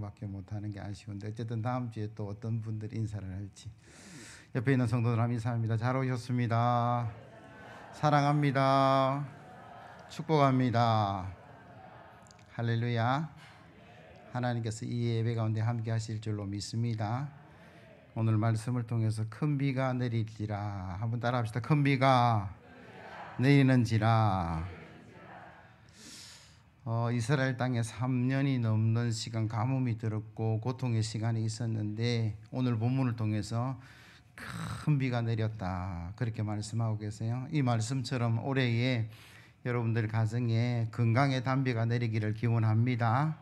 밖에 못하는 게 아쉬운데 어쨌든 다음 주에 또 어떤 분들이 인사를 할지. 옆에 있는 성도들 인사합니다. 잘 오셨습니다. 사랑합니다. 축복합니다. 할렐루야. 하나님께서 이 예배 가운데 함께 하실 줄로 믿습니다. 오늘 말씀을 통해서 큰 비가 내릴지라. 한번 따라 합시다. 큰 비가 내리는지라. 이스라엘 땅에 3년이 넘는 시간 가뭄이 들었고 고통의 시간이 있었는데 오늘 본문을 통해서 큰 비가 내렸다 그렇게 말씀하고 계세요. 이 말씀처럼 올해에 여러분들 가정에 건강의 단비가 내리기를 기원합니다.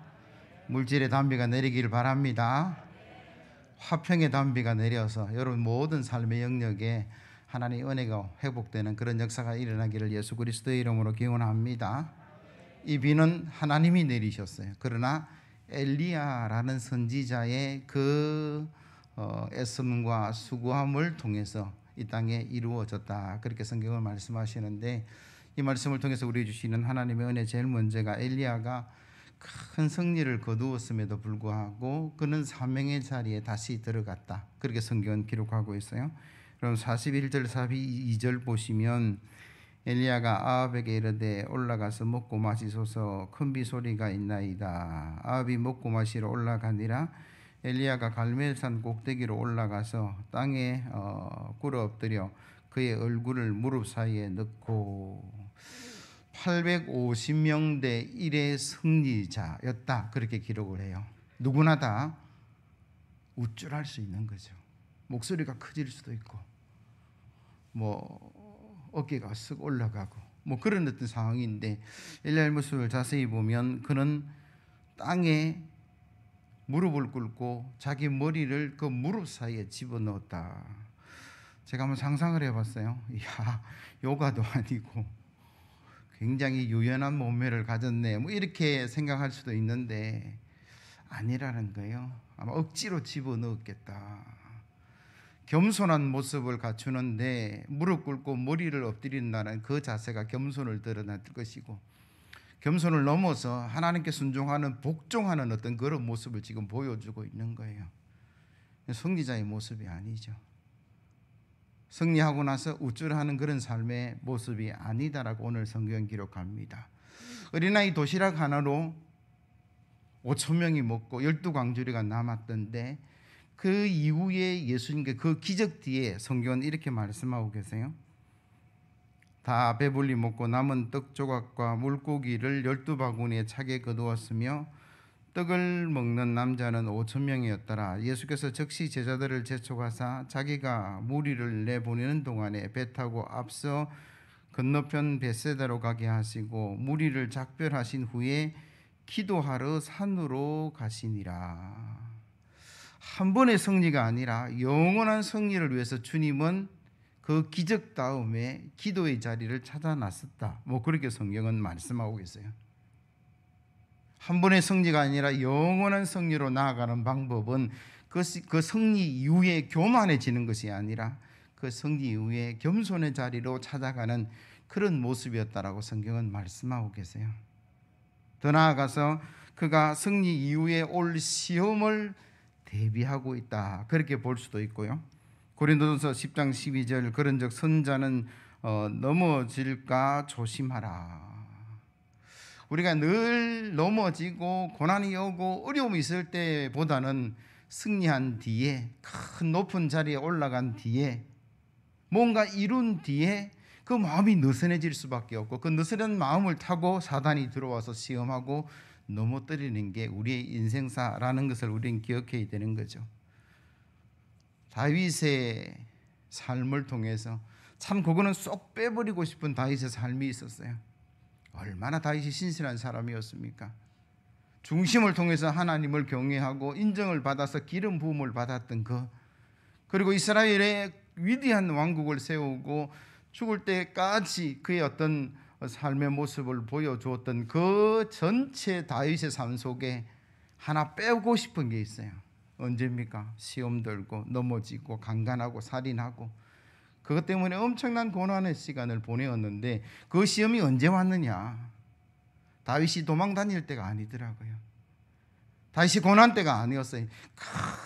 물질의 단비가 내리기를 바랍니다. 화평의 단비가 내려서 여러분 모든 삶의 영역에 하나님의 은혜가 회복되는 그런 역사가 일어나기를 예수 그리스도의 이름으로 기원합니다. 이 비는 하나님이 내리셨어요. 그러나 엘리야라는 선지자의 그 애씀과 수고함을 통해서 이 땅에 이루어졌다 그렇게 성경을 말씀하시는데, 이 말씀을 통해서 우리 주시는 하나님의 은혜 제일 먼저가 엘리야가 큰 승리를 거두었음에도 불구하고 그는 사명의 자리에 다시 들어갔다 그렇게 성경은 기록하고 있어요. 그럼 41절 42절 보시면 엘리야가 아합에게 이르되 올라가서 먹고 마시소서 큰 비 소리가 있나이다. 아합이 먹고 마시러 올라가니라. 엘리야가 갈멜산 꼭대기로 올라가서 땅에 꿇어 엎드려 그의 얼굴을 무릎 사이에 넣고 850명 대 1의 승리자였다 그렇게 기록을 해요. 누구나 다 우쭐할 수 있는 거죠. 목소리가 커질 수도 있고 어깨가 쓱 올라가고 그런 어떤 상황인데, 엘리야의 모습을 자세히 보면 그는 땅에 무릎을 꿇고 자기 머리를 그 무릎 사이에 집어넣었다. 제가 한번 상상을 해봤어요. 이야, 요가도 아니고 굉장히 유연한 몸매를 가졌네 이렇게 생각할 수도 있는데 아니라는 거예요. 아마 억지로 집어넣었겠다. 겸손한 모습을 갖추는데 무릎 꿇고 머리를 엎드린다는 그 자세가 겸손을 드러낼 것이고, 겸손을 넘어서 하나님께 순종하는 복종하는 어떤 그런 모습을 지금 보여주고 있는 거예요. 승리자의 모습이 아니죠. 승리하고 나서 우쭐하는 그런 삶의 모습이 아니다라고 오늘 성경 기록합니다. 어린아이 도시락 하나로 5,000명이 먹고 12광주리가 남았던데 그 이후에 예수님께 그 기적 뒤에 성경은 이렇게 말씀하고 계세요. 다 배불리 먹고 남은 떡 조각과 물고기를 12바구니에 차게 거두었으며 떡을 먹는 남자는 5,000명이었더라. 예수께서 즉시 제자들을 재촉하사 자기가 무리를 내보내는 동안에 배 타고 앞서 건너편 벳세다로 가게 하시고 무리를 작별하신 후에 기도하러 산으로 가시니라. 한 번의 승리가 아니라 영원한 승리를 위해서 주님은 그 기적 다음에 기도의 자리를 찾아 나섰다. 그렇게 성경은 말씀하고 계세요. 한 번의 승리가 아니라 영원한 승리로 나아가는 방법은 그 승리 이후에 교만해지는 것이 아니라 그 승리 이후에 겸손의 자리로 찾아가는 그런 모습이었다라고 성경은 말씀하고 계세요. 더 나아가서 그가 승리 이후에 올 시험을 대비하고 있다 그렇게 볼 수도 있고요. 고린도전서 10장 12절 그런즉 선자는 넘어질까 조심하라. 우리가 늘 넘어지고 고난이 오고 어려움이 있을 때보다는 승리한 뒤에 큰 높은 자리에 올라간 뒤에 뭔가 이룬 뒤에 그 마음이 느슨해질 수밖에 없고 그 느슨한 마음을 타고 사단이 들어와서 시험하고 넘어뜨리는 게 우리의 인생사라는 것을 우리는 기억해야 되는 거죠. 다윗의 삶을 통해서 참 그거는 쏙 빼버리고 싶은 다윗의 삶이 있었어요. 얼마나 다윗이 신실한 사람이었습니까? 중심을 통해서 하나님을 경외하고 인정을 받아서 기름 부음을 받았던 그리고 이스라엘의 위대한 왕국을 세우고 죽을 때까지 그의 어떤 삶의 모습을 보여주었던 그 전체 다윗의 삶 속에 하나 빼고 싶은 게 있어요. 언제입니까? 시험 들고 넘어지고 강간하고 살인하고 그것 때문에 엄청난 고난의 시간을 보내었는데 그 시험이 언제 왔느냐? 다윗이 도망 다닐 때가 아니더라고요. 다시 고난 때가 아니었어요.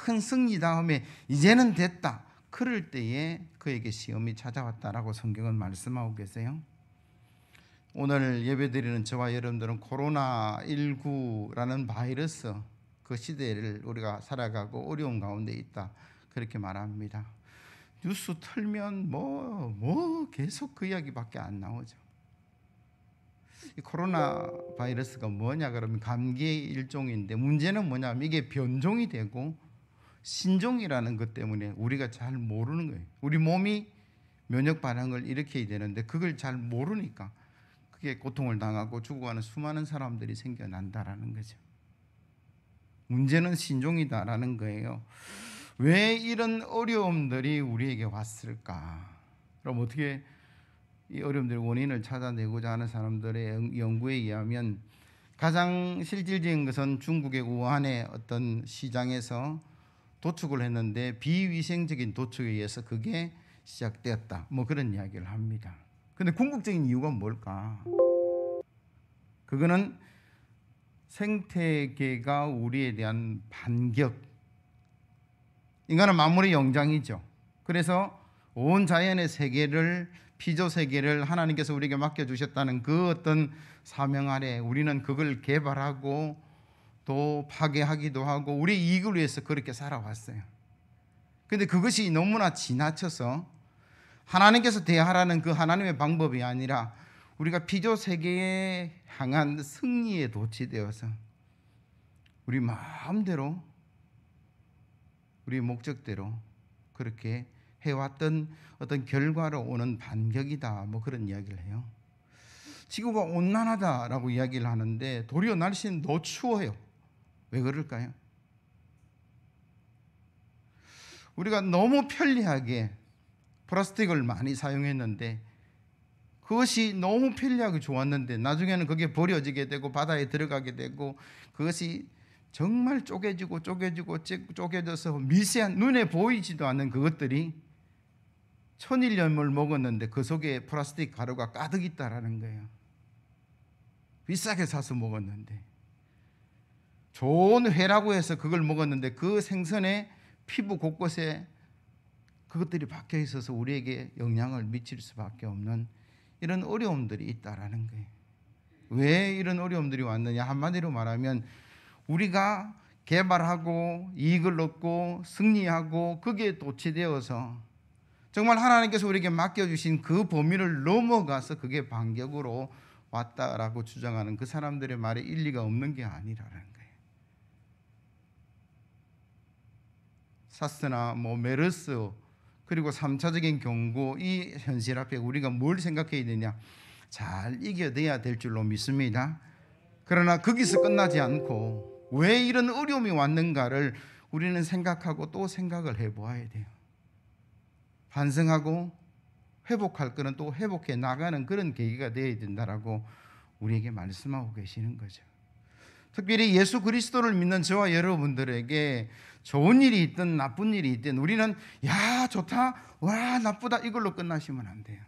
큰 승리 다음에 이제는 됐다. 그럴 때에 그에게 시험이 찾아왔다라고 성경은 말씀하고 계세요. 오늘 예배드리는 저와 여러분들은 코로나19라는 바이러스 그 시대를 우리가 살아가고 어려운 가운데 있다. 그렇게 말합니다. 뉴스 틀면 뭐 계속 그 이야기밖에 안 나오죠. 이 코로나 바이러스가 뭐냐 그러면 감기의 일종인데 문제는 뭐냐면 이게 변종이 되고 신종이라는 것 때문에 우리가 잘 모르는 거예요. 우리 몸이 면역 반응을 일으켜야 되는데 그걸 잘 모르니까 그게 고통을 당하고 죽어가는 수많은 사람들이 생겨난다라는 거죠. 문제는 신종이다라는 거예요. 왜 이런 어려움들이 우리에게 왔을까? 그럼 어떻게 이 어려움들의 원인을 찾아내고자 하는 사람들의 연구에 의하면 가장 실질적인 것은 중국의 우한의 어떤 시장에서 도축을 했는데 비위생적인 도축에 의해서 그게 시작되었다. 뭐 그런 이야기를 합니다. 근데 궁극적인 이유가 뭘까? 그거는 생태계가 우리에 대한 반격. 인간은 만물의 영장이죠. 그래서 온 자연의 세계를 피조 세계를 하나님께서 우리에게 맡겨주셨다는 그 어떤 사명 아래 우리는 그걸 개발하고 또 파괴하기도 하고 우리 이익을 위해서 그렇게 살아왔어요. 그런데 그것이 너무나 지나쳐서 하나님께서 대하라는 그 하나님의 방법이 아니라 우리가 피조 세계에 향한 승리에 도취되어서 우리 마음대로 우리 목적대로 그렇게 해왔던 어떤 결과로 오는 반격이다. 뭐 그런 이야기를 해요. 지구가 온난하다라고 이야기를 하는데 도리어 날씨는 더 추워요. 왜 그럴까요? 우리가 너무 편리하게 플라스틱을 많이 사용했는데 그것이 너무 편리하게 좋았는데 나중에는 그게 버려지게 되고 바다에 들어가게 되고 그것이 정말 쪼개져서 미세한 눈에 보이지도 않는 그것들이 천일염을 먹었는데 그 속에 플라스틱 가루가 가득 있다라는 거예요. 비싸게 사서 먹었는데 좋은 회라고 해서 그걸 먹었는데 그 생선의 피부 곳곳에 그것들이 박혀 있어서 우리에게 영향을 미칠 수밖에 없는 이런 어려움들이 있다라는 거예요. 왜 이런 어려움들이 왔느냐? 한마디로 말하면 우리가 개발하고 이익을 얻고 승리하고 거기에 도취되어서 정말 하나님께서 우리에게 맡겨주신 그 범위를 넘어가서 그게 반격으로 왔다라고 주장하는 그 사람들의 말에 일리가 없는 게 아니라는 거예요. 사스나 메르스 그리고 3차적인 경고 이 현실 앞에 우리가 뭘 생각해야 되냐? 잘 이겨내야 될 줄로 믿습니다. 그러나 거기서 끝나지 않고 왜 이런 어려움이 왔는가를 우리는 생각하고 또 생각을 해보아야 돼요. 반성하고 회복할 거는 또 회복해 나가는 그런 계기가 되어야 된다라고 우리에게 말씀하고 계시는 거죠. 특별히 예수 그리스도를 믿는 저와 여러분들에게 좋은 일이 있든 나쁜 일이 있든 우리는 야 좋다 와 나쁘다 이걸로 끝나시면 안 돼요.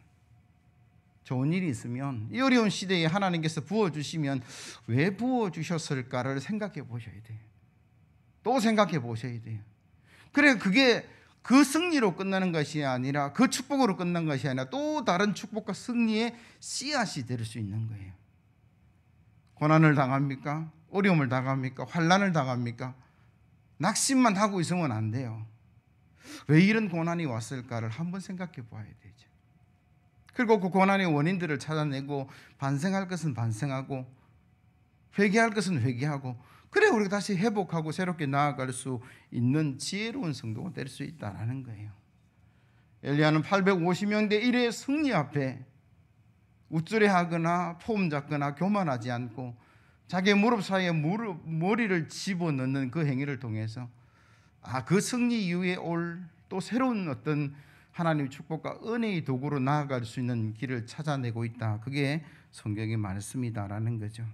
좋은 일이 있으면 이 어려운 시대에 하나님께서 부어주시면 왜 부어주셨을까를 생각해 보셔야 돼요. 또 생각해 보셔야 돼요. 그래 그게 그 승리로 끝나는 것이 아니라 그 축복으로 끝난 것이 아니라 또 다른 축복과 승리의 씨앗이 될 수 있는 거예요. 고난을 당합니까? 어려움을 당합니까? 환난을 당합니까? 낙심만 하고 있으면 안 돼요. 왜 이런 고난이 왔을까를 한번 생각해 봐야 되죠. 그리고 그 고난의 원인들을 찾아내고 반성할 것은 반성하고 회개할 것은 회개하고 그래 우리가 다시 회복하고 새롭게 나아갈 수 있는 지혜로운 성도가 될 수 있다는 거예요. 엘리야는 850명 대 1의 승리 앞에 우쭐해하거나 포움 잡거나 교만하지 않고 자기의 무릎 사이에 머리를 집어넣는 그 행위를 통해서 그 승리 이후에 올 또 새로운 어떤 하나님의 축복과 은혜의 도구로 나아갈 수 있는 길을 찾아내고 있다. 그게 성경의 말씀이다라는 거죠.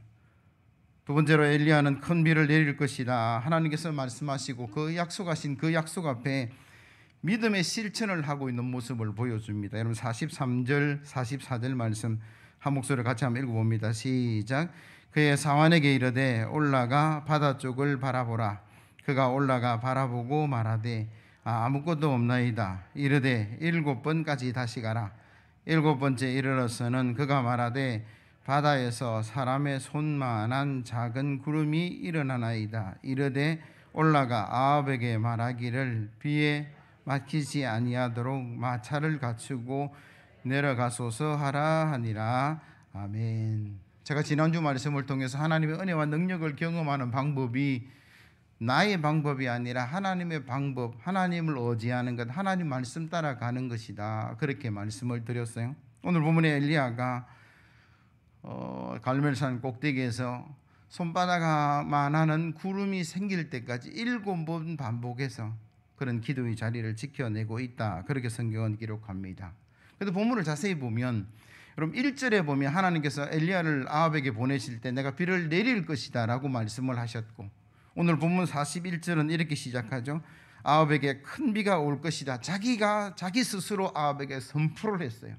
두 번째로 엘리야는 큰 비를 내릴 것이다. 하나님께서 말씀하시고 그 약속하신 그 약속 앞에 믿음의 실천을 하고 있는 모습을 보여줍니다. 여러분 43절 44절 말씀 한 목소리로 같이 한번 읽어봅니다. 시작. 그의 사환에게 이르되 올라가 바다 쪽을 바라보라. 그가 올라가 바라보고 말하되 아무것도 없나이다. 이르되 7번까지 다시 가라. 7번째 이르러서는 그가 말하되 바다에서 사람의 손만한 작은 구름이 일어나나이다. 이르되 올라가 아합에게 말하기를 비에 막히지 아니하도록 마차를 갖추고 내려가소서 하라 하니라. 아멘. 제가 지난주 말씀을 통해서 하나님의 은혜와 능력을 경험하는 방법이 나의 방법이 아니라 하나님의 방법, 하나님을 의지하는 것, 하나님 말씀 따라가는 것이다. 그렇게 말씀을 드렸어요. 오늘 본문에 엘리야가 갈멜산 꼭대기에서 손바닥만하는 구름이 생길 때까지 7번 반복해서 그런 기도의 자리를 지켜내고 있다. 그렇게 성경은 기록합니다. 그래도 본문을 자세히 보면 여러분 1절에 보면 하나님께서 엘리야를 아합에게 보내실 때 내가 비를 내릴 것이다 라고 말씀을 하셨고, 오늘 본문 41절은 이렇게 시작하죠. 아합에게 큰 비가 올 것이다. 자기 스스로 아합에게 선포를 했어요.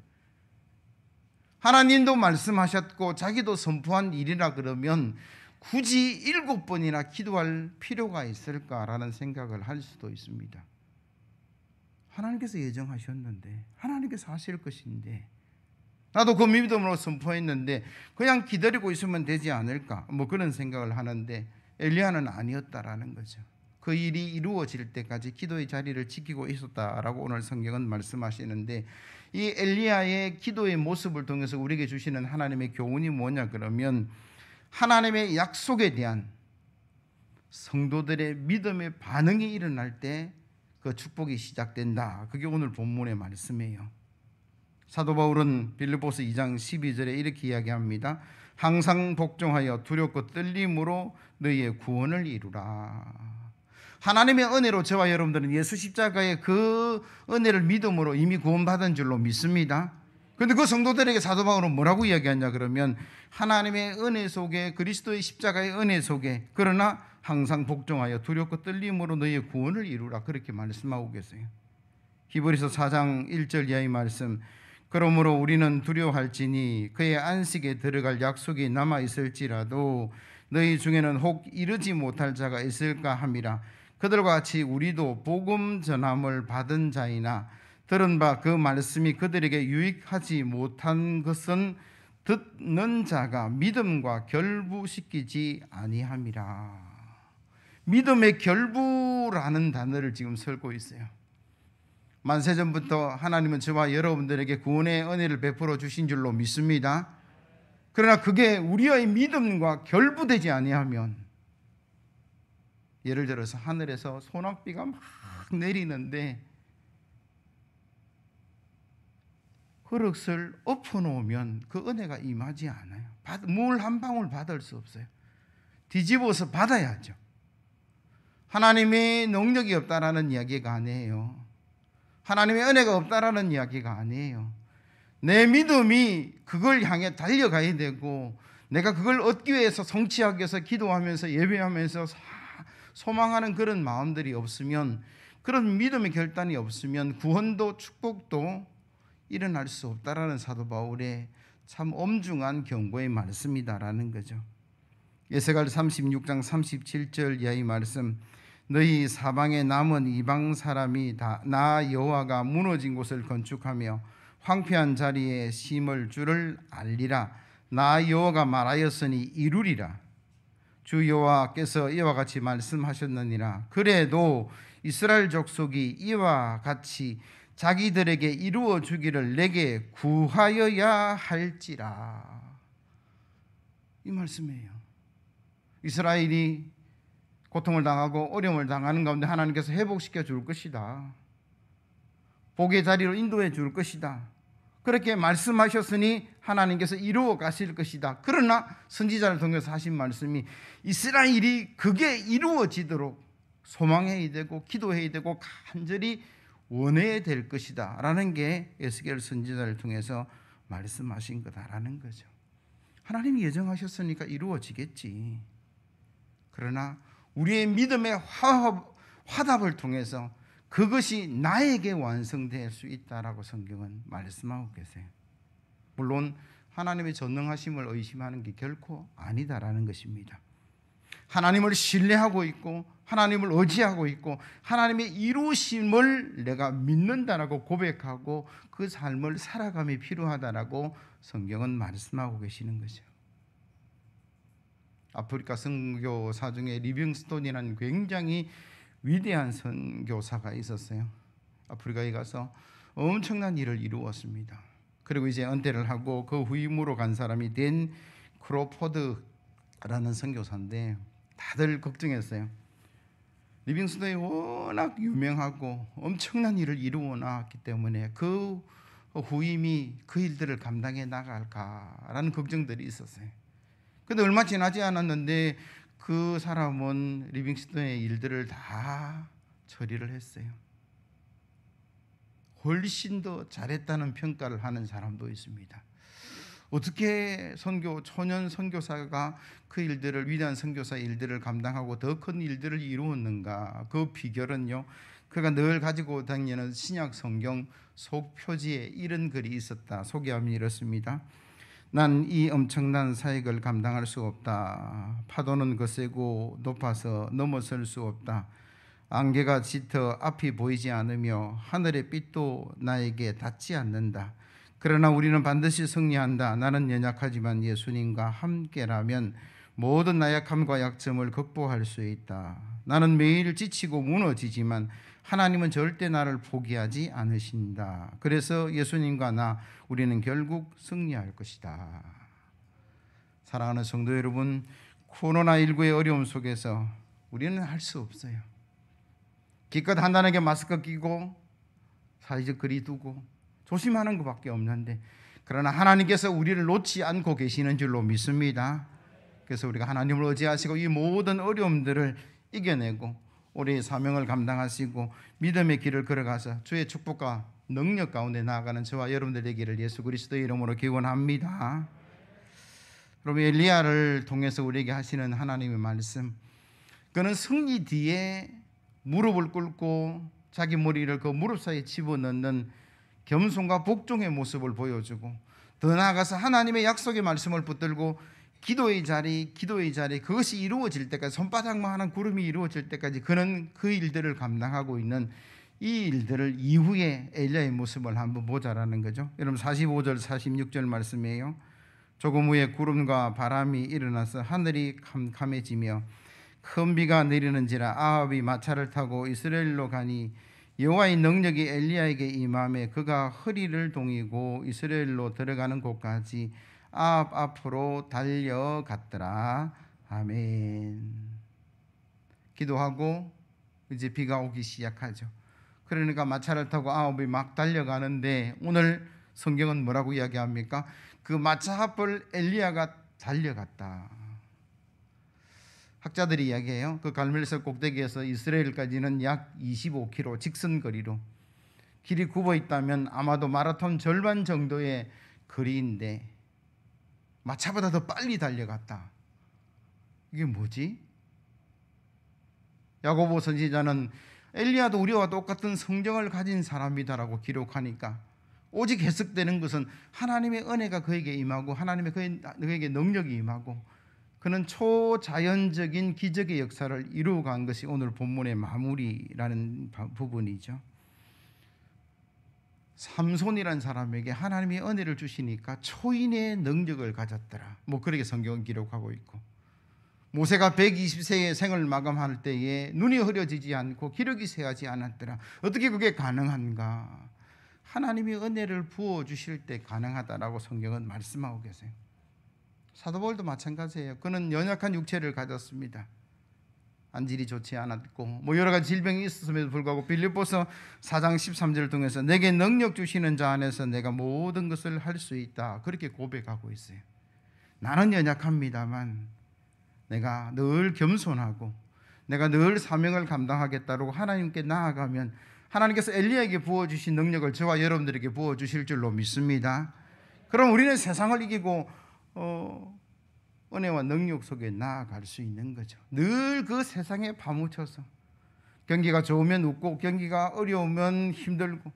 하나님도 말씀하셨고 자기도 선포한 일이라 그러면 굳이 7번이나 기도할 필요가 있을까라는 생각을 할 수도 있습니다. 하나님께서 예정하셨는데, 하나님께서 하실 것인데, 나도 그 믿음으로 선포했는데 그냥 기다리고 있으면 되지 않을까, 그런 생각을 하는데 엘리야는 아니었다라는 거죠. 그 일이 이루어질 때까지 기도의 자리를 지키고 있었다라고 오늘 성경은 말씀하시는데, 이 엘리야의 기도의 모습을 통해서 우리에게 주시는 하나님의 교훈이 뭐냐 그러면 하나님의 약속에 대한 성도들의 믿음의 반응이 일어날 때 그 축복이 시작된다. 그게 오늘 본문의 말씀이에요. 사도 바울은 빌립보서 2장 12절에 이렇게 이야기합니다. 항상 복종하여 두렵고 떨림으로 너희의 구원을 이루라. 하나님의 은혜로 저와 여러분들은 예수 십자가의 그 은혜를 믿음으로 이미 구원받은 줄로 믿습니다. 그런데 그 성도들에게 사도 바울은 뭐라고 이야기하냐 그러면 하나님의 은혜 속에, 그리스도의 십자가의 은혜 속에, 그러나 항상 복종하여 두렵고 떨림으로 너희의 구원을 이루라. 그렇게 말씀하고 계세요. 히브리서 4장 1절 이하의 말씀. 그러므로 우리는 두려워할지니 그의 안식에 들어갈 약속이 남아있을지라도 너희 중에는 혹 이르지 못할 자가 있을까 함이라. 그들과 같이 우리도 복음 전함을 받은 자이나 들은 바 그 말씀이 그들에게 유익하지 못한 것은 듣는 자가 믿음과 결부시키지 아니함이라. 믿음의 결부라는 단어를 지금 설고 있어요. 만세전부터 하나님은 저와 여러분들에게 구원의 은혜를 베풀어 주신 줄로 믿습니다. 그러나 그게 우리의 믿음과 결부되지 아니하면, 예를 들어서 하늘에서 소낙비가 막 내리는데 그릇을 엎어놓으면 그 은혜가 임하지 않아요. 물 한 방울 받을 수 없어요. 뒤집어서 받아야죠. 하나님의 능력이 없다라는 이야기가 아니에요. 하나님의 은혜가 없다라는 이야기가 아니에요. 내 믿음이 그걸 향해 달려가야 되고, 내가 그걸 얻기 위해서 성취하기 위해서 기도하면서 예배하면서 소망하는 그런 마음들이 없으면, 그런 믿음의 결단이 없으면 구원도 축복도 일어날 수 없다라는 사도 바울의 참 엄중한 경고의 말씀이다라는 거죠. 에스겔 36장 37절 이하의 말씀. 너희 사방에 남은 이방 사람이 다 나 여호와가 무너진 곳을 건축하며 황폐한 자리에 심을 줄을 알리라. 나 여호와가 말하였으니 이루리라. 주 여호와께서 이와 같이 말씀하셨느니라. 그래도 이스라엘 족속이 이와 같이 자기들에게 이루어 주기를 내게 구하여야 할지라. 이 말씀이에요. 이스라엘이 고통을 당하고 어려움을 당하는 가운데 하나님께서 회복시켜 줄 것이다. 복의 자리로 인도해 줄 것이다. 그렇게 말씀하셨으니 하나님께서 이루어 가실 것이다. 그러나 선지자를 통해서 하신 말씀이 이스라엘이 그게 이루어지도록 소망해야 되고 기도해야 되고 간절히 원해야 될 것이다 라는 게 에스겔 선지자를 통해서 말씀하신 거다라는 거죠. 하나님이 예정하셨으니까 이루어지겠지. 그러나 우리의 믿음의 화답을 통해서 그것이 나에게 완성될 수 있다라고 성경은 말씀하고 계세요. 물론 하나님의 전능하심을 의심하는 게 결코 아니다라는 것입니다. 하나님을 신뢰하고 있고 하나님을 의지하고 있고 하나님의 이루심을 내가 믿는다라고 고백하고 그 삶을 살아감이 필요하다라고 성경은 말씀하고 계시는 거죠. 아프리카 선교사 중에 리빙스톤이라는 굉장히 위대한 선교사가 있었어요. 아프리카에 가서 엄청난 일을 이루었습니다. 그리고 이제 은퇴를 하고 그 후임으로 간 사람이 댄 크로포드라는 선교사인데 다들 걱정했어요. 리빙스톤이 워낙 유명하고 엄청난 일을 이루어 나왔기 때문에 그 후임이 그 일들을 감당해 나갈까라는 걱정들이 있었어요. 그런데 얼마 지나지 않았는데 그 사람은 리빙스톤의 일들을 다 처리를 했어요. 훨씬 더 잘했다는 평가를 하는 사람도 있습니다. 어떻게 초년 선교사가 그 일들을, 위대한 선교사 일들을 감당하고 더 큰 일들을 이루었는가? 그 비결은요, 그가 늘 가지고 다니는 신약 성경 속표지에 이런 글이 있었다. 소개하면 이렇습니다. 난 이 엄청난 사역을 감당할 수 없다. 파도는 거세고 높아서 넘어설 수 없다. 안개가 짙어 앞이 보이지 않으며 하늘의 빛도 나에게 닿지 않는다. 그러나 우리는 반드시 승리한다. 나는 연약하지만 예수님과 함께라면 모든 나약함과 약점을 극복할 수 있다. 나는 매일 지치고 무너지지만 하나님은 절대 나를 포기하지 않으신다. 그래서 예수님과 우리는 결국 승리할 것이다. 사랑하는 성도 여러분, 코로나19의 어려움 속에서 우리는 할 수 없어요. 기껏 한단하게 마스크 끼고 사회적 거리 두고 조심하는 것밖에 없는데, 그러나 하나님께서 우리를 놓지 않고 계시는 줄로 믿습니다. 그래서 우리가 하나님을 의지하시고 이 모든 어려움들을 이겨내고 우리의 사명을 감당하시고 믿음의 길을 걸어가서 주의 축복과 능력 가운데 나아가는 저와 여러분들 되기를 예수 그리스도의 이름으로 기원합니다. 그럼 엘리야를 통해서 우리에게 하시는 하나님의 말씀, 그는 승리 뒤에 무릎을 꿇고 자기 머리를 그 무릎 사이에 집어넣는 겸손과 복종의 모습을 보여주고, 더 나아가서 하나님의 약속의 말씀을 붙들고 기도의 자리 그것이 이루어질 때까지, 손바닥만 하는 구름이 이루어질 때까지 그는 그 일들을 감당하고 있는 이 일들을 이후에 엘리야의 모습을 한번 보자라는 거죠. 여러분 45절 46절 말씀이에요. 조금 후에 구름과 바람이 일어나서 하늘이 캄캄해지며 큰 비가 내리는지라 아합이 마차를 타고 이스라엘로 가니 여호와의 능력이 엘리야에게 임함에 그가 허리를 동이고 이스라엘로 들어가는 곳까지 아합 앞으로 달려갔더라. 아멘. 기도하고 이제 비가 오기 시작하죠. 그러니까 마차를 타고 아합이 막 달려가는데 오늘 성경은 뭐라고 이야기합니까? 그 마차 앞을 엘리야가 달려갔다. 학자들이 이야기해요. 그 갈멜산 꼭대기에서 이스라엘까지는 약 25km 직선거리로 길이 굽어 있다면 아마도 마라톤 절반 정도의 거리인데 마차보다 더 빨리 달려갔다. 이게 뭐지? 야고보 선지자는 엘리야도 우리와 똑같은 성정을 가진 사람이다라고 기록하니까 오직 해석되는 것은 하나님의 은혜가 그에게 임하고 하나님의 그에게 능력이 임하고 그는 초자연적인 기적의 역사를 이루어간 것이 오늘 본문의 마무리라는 부분이죠. 삼손이라는 사람에게 하나님이 은혜를 주시니까 초인의 능력을 가졌더라. 그렇게 성경은 기록하고 있고, 모세가 120세의 생을 마감할 때에 눈이 흐려지지 않고 기력이 쇠하지 않았더라. 어떻게 그게 가능한가? 하나님이 은혜를 부어주실 때 가능하다라고 성경은 말씀하고 계세요. 사도 바울도 마찬가지예요. 그는 연약한 육체를 가졌습니다. 안질이 좋지 않았고 여러 가지 질병이 있었음에도 불구하고 빌립보서 4장 13절을 통해서 내게 능력 주시는 자 안에서 내가 모든 것을 할 수 있다, 그렇게 고백하고 있어요. 나는 연약합니다만 내가 늘 겸손하고 내가 늘 사명을 감당하겠다고 하나님께 나아가면 하나님께서 엘리야에게 부어주신 능력을 저와 여러분들에게 부어주실 줄로 믿습니다. 그럼 우리는 세상을 이기고 은혜와 능력 속에 나아갈 수 있는 거죠. 늘 그 세상에 파묻혀서 경기가 좋으면 웃고 경기가 어려우면 힘들고,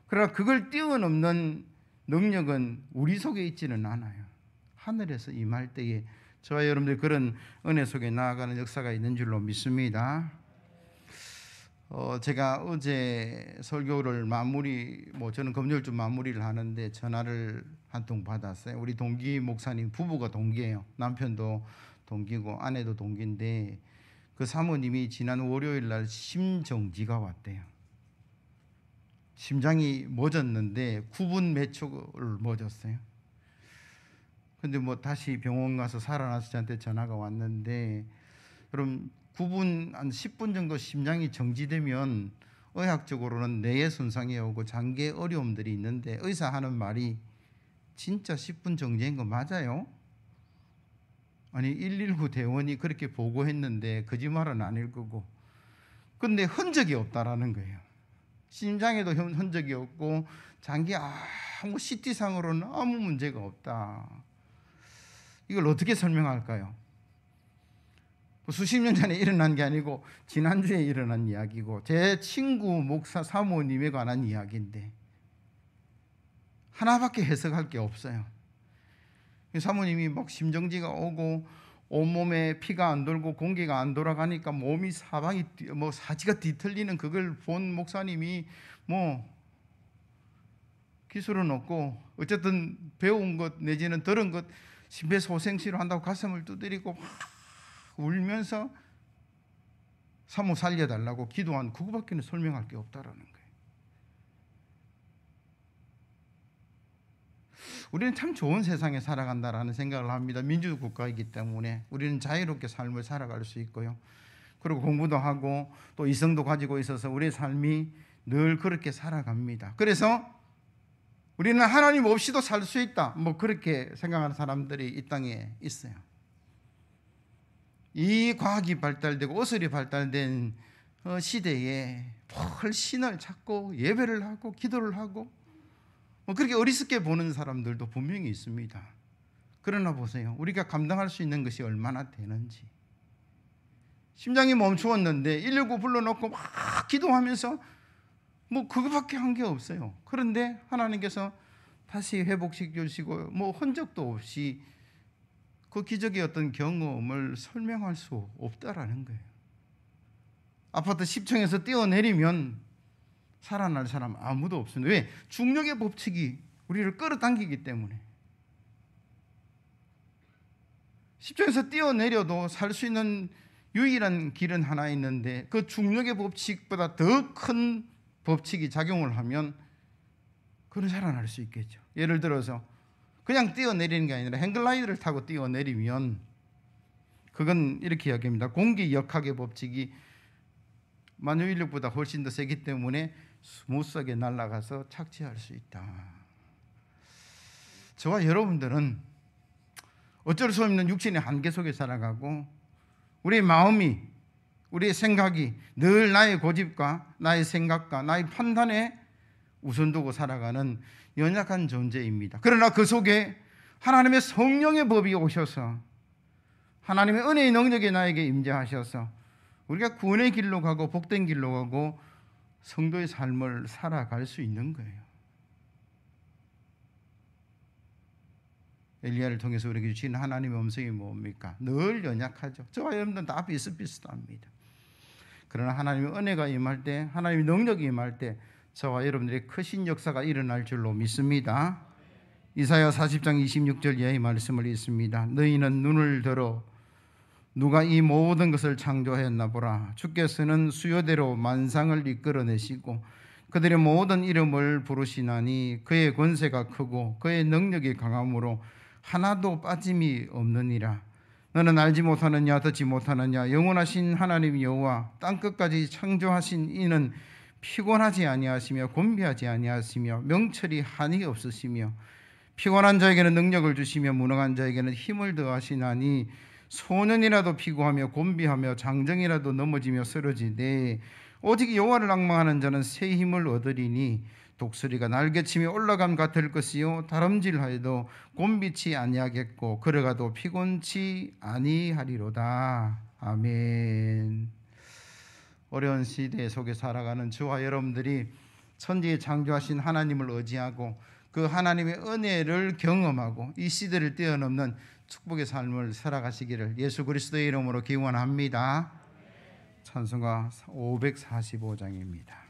그러나 그걸 뛰어넘는 능력은 우리 속에 있지는 않아요. 하늘에서 임할 때에 저와 여러분들 그런 은혜 속에 나아가는 역사가 있는 줄로 믿습니다. 제가 어제 설교를 저는 금요일쯤 마무리를 하는데 전화를 한 통 받았어요. 우리 동기 목사님 부부가 동기예요. 남편도 동기고 아내도 동기인데 그 사모님이 지난 월요일 날 심정지가 왔대요. 심장이 멎었는데 9분 몇 초를 멎었어요. 근데 다시 병원 가서 살아나서 저한테 전화가 왔는데, 그럼 9분, 한 10분 정도 심장이 정지되면 의학적으로는 뇌에 손상이 오고 장기에 어려움들이 있는데, 의사 하는 말이 진짜 10분 정지인 거 맞아요? 아니 119 대원이 그렇게 보고했는데 거짓말은 아닐 거고, 근데 흔적이 없다라는 거예요. 심장에도 흔적이 없고 장기 아무 CT상으로는 아무 문제가 없다. 이걸 어떻게 설명할까요? 수십 년 전에 일어난 게 아니고 지난주에 일어난 이야기고 제 친구 목사 사모님에 관한 이야기인데 하나밖에 해석할 게 없어요. 사모님이 막 심정지가 오고 온몸에 피가 안 돌고 공기가 안 돌아가니까 몸이 사방이 사지가 뒤틀리는 그걸 본 목사님이 기술은 없고 어쨌든 배운 것 내지는 들은 것 심폐소생술을 한다고 가슴을 두드리고 막 울면서 사모 살려달라고 기도한 그거밖에 설명할 게 없다라는 거예요. 우리는 참 좋은 세상에 살아간다라는 생각을 합니다. 민주국가이기 때문에 우리는 자유롭게 삶을 살아갈 수 있고요. 그리고 공부도 하고 또 이성도 가지고 있어서 우리의 삶이 늘 그렇게 살아갑니다. 그래서 우리는 하나님 없이도 살 수 있다. 그렇게 생각하는 사람들이 이 땅에 있어요. 이 과학이 발달되고 의술이 발달된 시대에 뭘 신을 찾고 예배를 하고 기도를 하고 그렇게 어리석게 보는 사람들도 분명히 있습니다. 그러나 보세요. 우리가 감당할 수 있는 것이 얼마나 되는지. 심장이 멈추었는데 119 불러놓고 막 기도하면서 그거밖에 한 게 없어요. 그런데 하나님께서 다시 회복시켜 주시고 흔적도 없이 그 기적의 어떤 경험을 설명할 수 없다라는 거예요. 아파트 10층에서 뛰어내리면 살아날 사람 아무도 없습니다. 왜? 중력의 법칙이 우리를 끌어당기기 때문에. 10층에서 뛰어내려도 살 수 있는 유일한 길은 하나 있는데 그 중력의 법칙보다 더 큰 법칙이 작용을 하면 그는 살아날 수 있겠죠. 예를 들어서 그냥 뛰어내리는 게 아니라 행글라이더를 타고 뛰어내리면 그건 이렇게 이야기합니다. 공기 역학의 법칙이 만유인력보다 훨씬 더 세기 때문에 스무스하게 날아가서 착지할 수 있다. 저와 여러분들은 어쩔 수 없는 육신의 한계 속에 살아가고 우리의 마음이, 우리의 생각이 늘 나의 고집과 나의 생각과 나의 판단에 우선 두고 살아가는 연약한 존재입니다. 그러나 그 속에 하나님의 성령의 법이 오셔서 하나님의 은혜의 능력이 나에게 임재하셔서 우리가 구원의 길로 가고 복된 길로 가고 성도의 삶을 살아갈 수 있는 거예요. 엘리야를 통해서 우리에게 주신 하나님의 음성이 뭡니까? 늘 연약하죠. 저와 여러분들은 다 비슷비슷합니다. 그러나 하나님의 은혜가 임할 때, 하나님의 능력이 임할 때 저와 여러분들의 크신 역사가 일어날 줄로 믿습니다. 이사야 40장 26절 이하의 말씀을 읽습니다. 너희는 눈을 들어 누가 이 모든 것을 창조하였나 보라. 주께서는 수요대로 만상을 이끌어내시고 그들의 모든 이름을 부르시나니 그의 권세가 크고 그의 능력이 강함으로 하나도 빠짐이 없느니라. 너는 알지 못하느냐 듣지 못하느냐. 영원하신 하나님 여호와 땅끝까지 창조하신 이는 피곤하지 아니하시며 곤비하지 아니하시며 명철이 한이 없으시며 피곤한 자에게는 능력을 주시며 무능한 자에게는 힘을 더하시나니 소년이라도 피고하며 곤비하며 장정이라도 넘어지며 쓰러지되 오직 여호와를 앙망하는 자는 새 힘을 얻으리니 독수리가 날개치며 올라감 같을 것이요 다름질하여도 곤비치 아니하겠고 걸어가도 피곤치 아니하리로다. 아멘. 어려운 시대 속에 살아가는 저와 여러분들이 천지에 창조하신 하나님을 의지하고 그 하나님의 은혜를 경험하고 이 시대를 뛰어넘는 축복의 삶을 살아가시기를 예수 그리스도의 이름으로 기원합니다. 찬송가 545장입니다.